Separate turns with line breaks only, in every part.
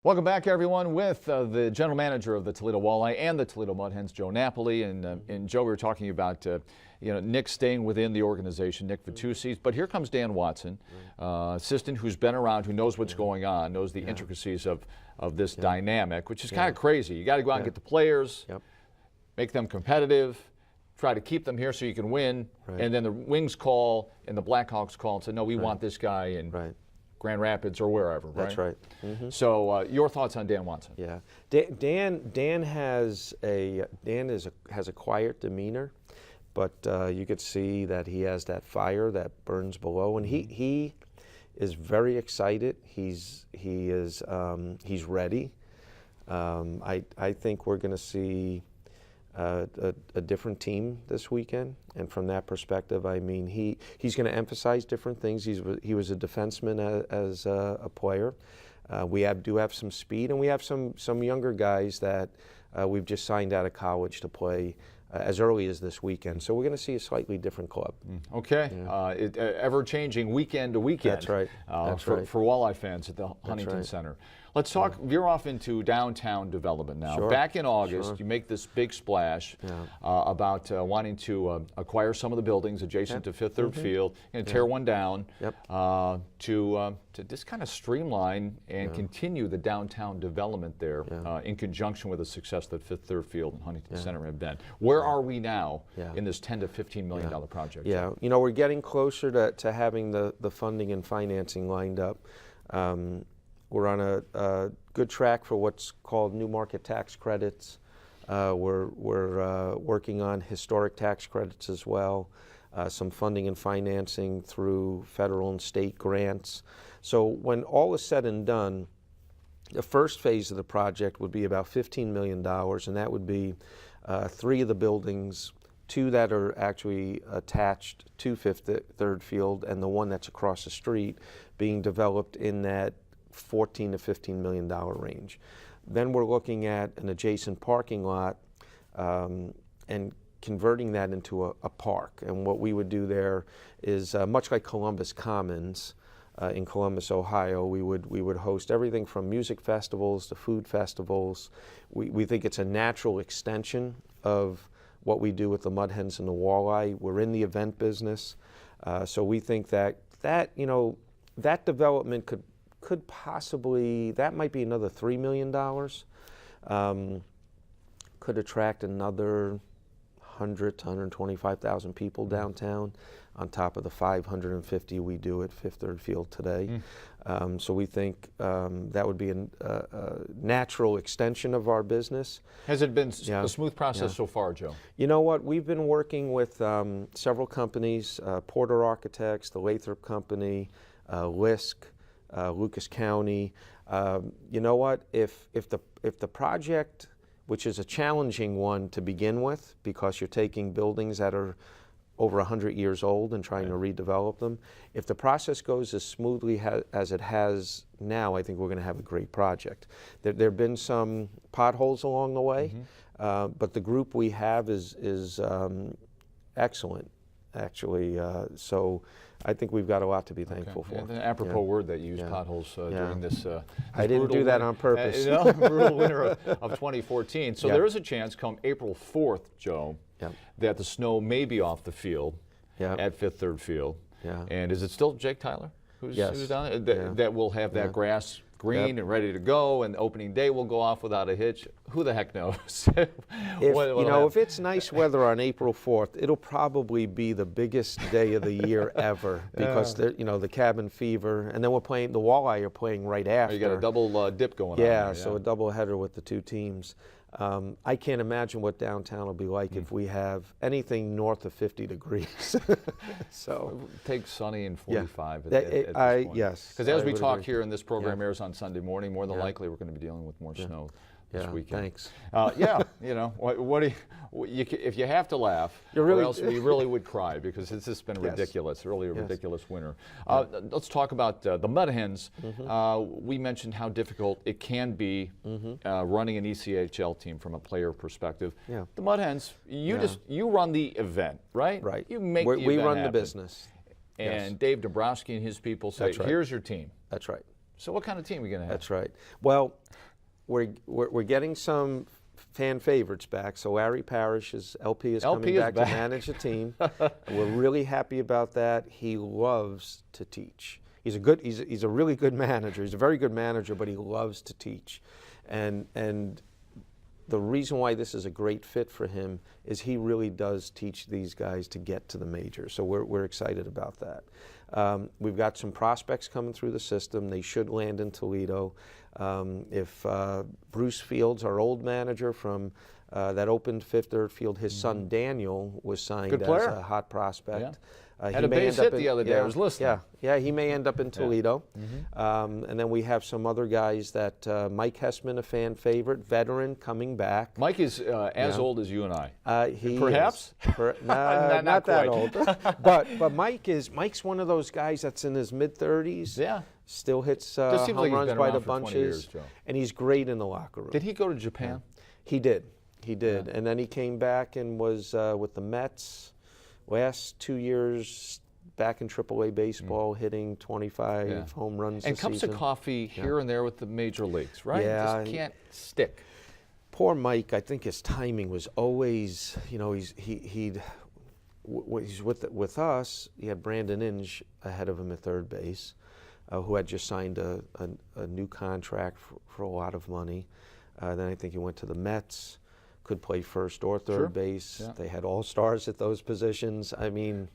Welcome back, everyone, with the general manager of the Toledo Walleye and the Toledo Mud Hens, Joe Napoli. And Joe, we were talking about Nick staying within the organization, Nick Vitucci. But here comes Dan Watson, assistant who's been around, who knows what's going on, knows the intricacies of this dynamic, which is kind of crazy. You got to go out and get the players, make them competitive, try to keep them here so you can win, and then the Wings call and the Blackhawks call and say, no, we want this guy in Grand Rapids or wherever, right?
That's right.
So your thoughts on Dan Watson?
Yeah, Dan has a quiet demeanor, but you could see that he has that fire that burns below, and he is very excited. He's ready. I think we're going to see a different team this weekend, and from that perspective, I mean, he's going to emphasize different things. He was a defenseman as a player. We do have some speed, and we have some younger guys that we've just signed out of college to play as early as this weekend. So we're going to see a slightly different club.
Okay, ever-changing weekend to weekend.
That's right.
For Walleye fans at the Huntington Center. Let's veer off into downtown development now.
Sure.
Back in August, you make this big splash about wanting to acquire some of the buildings adjacent to Fifth Third Field and tear one down to just kind of streamline and continue the downtown development there in conjunction with the success that Fifth Third Field and Huntington Center have been. Where are we now in this $10 to $15 million project?
Yeah, you know, we're getting closer to having the funding and financing lined up. We're on a good track for what's called new market tax credits. We're working on historic tax credits as well, some funding and financing through federal and state grants. So when all is said and done, the first phase of the project would be about $15 million, and that would be 3 of the buildings, 2 that are actually attached to Fifth Third Field, and the one that's across the street being developed in that $14 to $15 million range. Then we're looking at an adjacent parking lot and converting that into a park. And what we would do there is much like Columbus Commons in Columbus, Ohio, we would host everything from music festivals to food festivals. We think it's a natural extension of what we do with the Mud Hens and the Walleye. We're in the event business, so we think that development could possibly, that might be another $3 million, could attract another 100 to 125,000 people downtown on top of the 550 we do at Fifth Third Field today. So we think that would be a natural extension of our business.
Has it been a smooth process so far, Joe?
You know what, we've been working with several companies, Porter Architects, the Lathrop Company, LISC, Lucas County. You know what? If the project, which is a challenging one to begin with, because you're taking buildings that are over 100 years old and trying to redevelop them, if the process goes as smoothly as it has now, I think we're going to have a great project. There have been some potholes along the way, but the group we have is excellent, actually. So I think we've got a lot to be thankful for.
And an apropos word that you used, potholes, during this
I didn't do that on purpose.
Brutal winter of 2014. So there is a chance come April 4th, Joe, that the snow may be off the field at Fifth Third Field. And is it still Jake Tyler who's down there? That will have that grass green and ready to go, and opening day will go off without a hitch. Who the heck knows?
If it's nice weather on April 4th, it'll probably be the biggest day of the year ever, because the cabin fever, and then we're playing, the Walleye are playing right after.
You got a double dip going on.
Yeah, so a double header with the 2 teams. I can't imagine what downtown will be like if we have anything north of 50 degrees. So
take sunny and 45 at this point.
Yes.
Because as we talk here, and this program airs on Sunday morning, more than likely we're going to be dealing with more snow this weekend.
Thanks.
What do you, if you have to laugh, or else we really would cry, because it's just been ridiculous, really a ridiculous winter. Let's talk about the Mud Hens. We mentioned how difficult it can be running an ECHL team from a player perspective. The Mud Hens, you run the event, right?
Right.
You make
we run the business.
And Dave Dabrowski and his people say, here's your team.
That's right.
So what kind of team are we going to have?
That's right. Well, we're getting some fan favorites back. So Larry Parrish LP is coming back to manage the team. We're really happy about that. He loves to teach. He's a really good manager. He's a very good manager, but he loves to teach. And the reason why this is a great fit for him is he really does teach these guys to get to the majors. So we're excited about that. We've got some prospects coming through the system. They should land in Toledo. If Bruce Fields, our old manager from that opened Fifth Third Field, his son Daniel was signed as a hot prospect.
Yeah. Had a base hit the other day. I was listening.
Yeah, he may end up in Toledo. And then we have some other guys that Mike Hessman, a fan favorite, veteran, coming back.
Mike is as old as you and I.
He
Perhaps?
Not that old. but Mike's one of those guys that's in his mid-30s.
Yeah.
Still hits
Just seems
home
like he's
runs
been
by
around
the
for 20
bunches.
years, Joe.
And he's great in the locker room.
Did he go to Japan?
He did. And then he came back and was with the Mets last 2 years back in AAA baseball, hitting 25 home runs
and
a
cups
season.
of coffee here and there with the major leagues, right?
Yeah.
Just can't stick.
Poor Mike, I think his timing was always, he's with us. He had Brandon Inge ahead of him at third base, who had just signed a new contract for a lot of money. Then I think he went to the Mets, could play first or third base.
Yeah.
They had all-stars at those positions. I mean,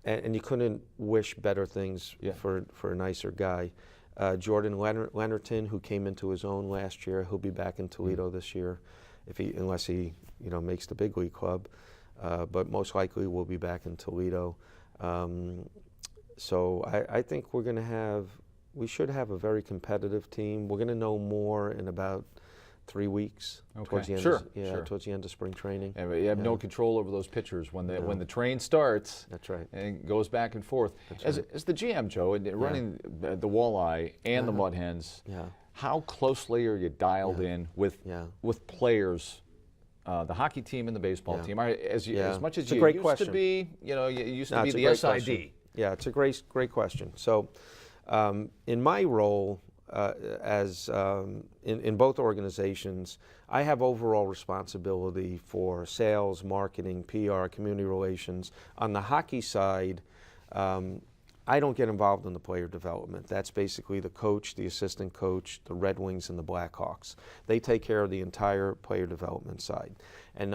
and you couldn't wish better things for a nicer guy. Jordan Leonardton, who came into his own last year, he'll be back in Toledo this year, unless he makes the big league club. But most likely will be back in Toledo. So I think we should have a very competitive team. We're going to know more in about 3 weeks, towards the end towards the end of spring training.
And you have no control over those pitchers when the train starts.
That's right.
And goes back and forth. As the GM, Joe, and running the Walleye and the Mud Hens, how closely are you dialed in with players? The hockey team and the baseball team. As much as you used to be, you used to be the SID.
Question. Yeah, it's a great question. So, in my role in both organizations, I have overall responsibility for sales, marketing, PR, community relations. On the hockey side, I don't get involved in the player development. That's basically the coach, the assistant coach, the Red Wings, and the Blackhawks. They take care of the entire player development side. And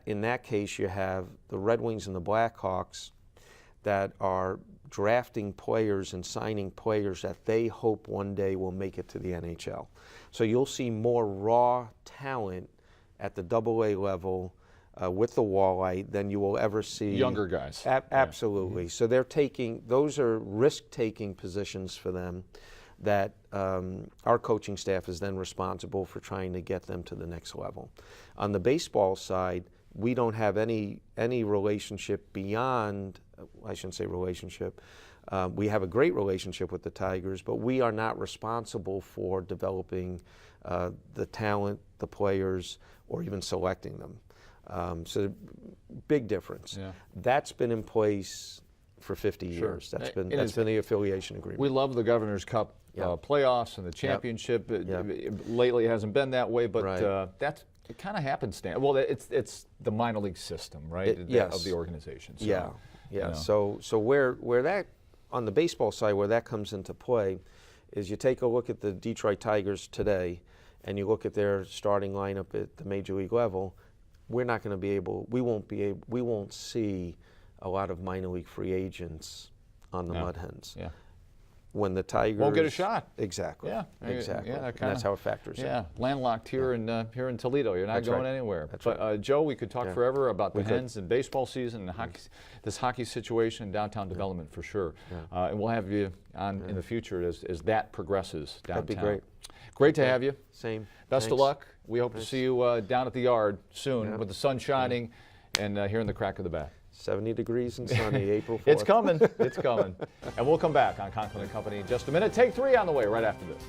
in that case, you have the Red Wings and the Blackhawks that are drafting players and signing players that they hope one day will make it to the NHL. So you'll see more raw talent at the AA level with the Walleye than you will ever see.
Younger guys.
Absolutely. So those are risk-taking positions for them that our coaching staff is then responsible for trying to get them to the next level. On the baseball side, we don't have any relationship beyond, I shouldn't say relationship, we have a great relationship with the Tigers, but we are not responsible for developing the talent, the players, or even selecting them. So big difference. Yeah. That's been in place for 50 years. That's been the affiliation agreement.
We love the Governor's Cup playoffs and the championship. Lately it hasn't been that way, but that's it kind of happenstance. Well, it's the minor league system, right? Of the organization. So,
So where that on the baseball side, where that comes into play, is you take a look at the Detroit Tigers today, and you look at their starting lineup at the major league level. We won't see a lot of minor league free agents on the Mud Hens. Yeah. When the Tigers
won't get a shot.
Exactly.
Yeah.
Exactly. Yeah, and that's how it factors in.
Yeah. Landlocked here in Toledo. You're not going anywhere. But Joe, we could talk forever about the Hens and baseball season and this hockey situation and downtown development for sure. Yeah. And we'll have you on in the future as that progresses downtown.
That'd be great.
Great to have you.
Same.
Best of luck. We hope to see you down at the yard soon with the sun shining and hearing the crack of the bat.
70 degrees and sunny, April 4th.
It's coming. It's coming. And we'll come back on Conklin & Company in just a minute. Take 3 on the way right after this.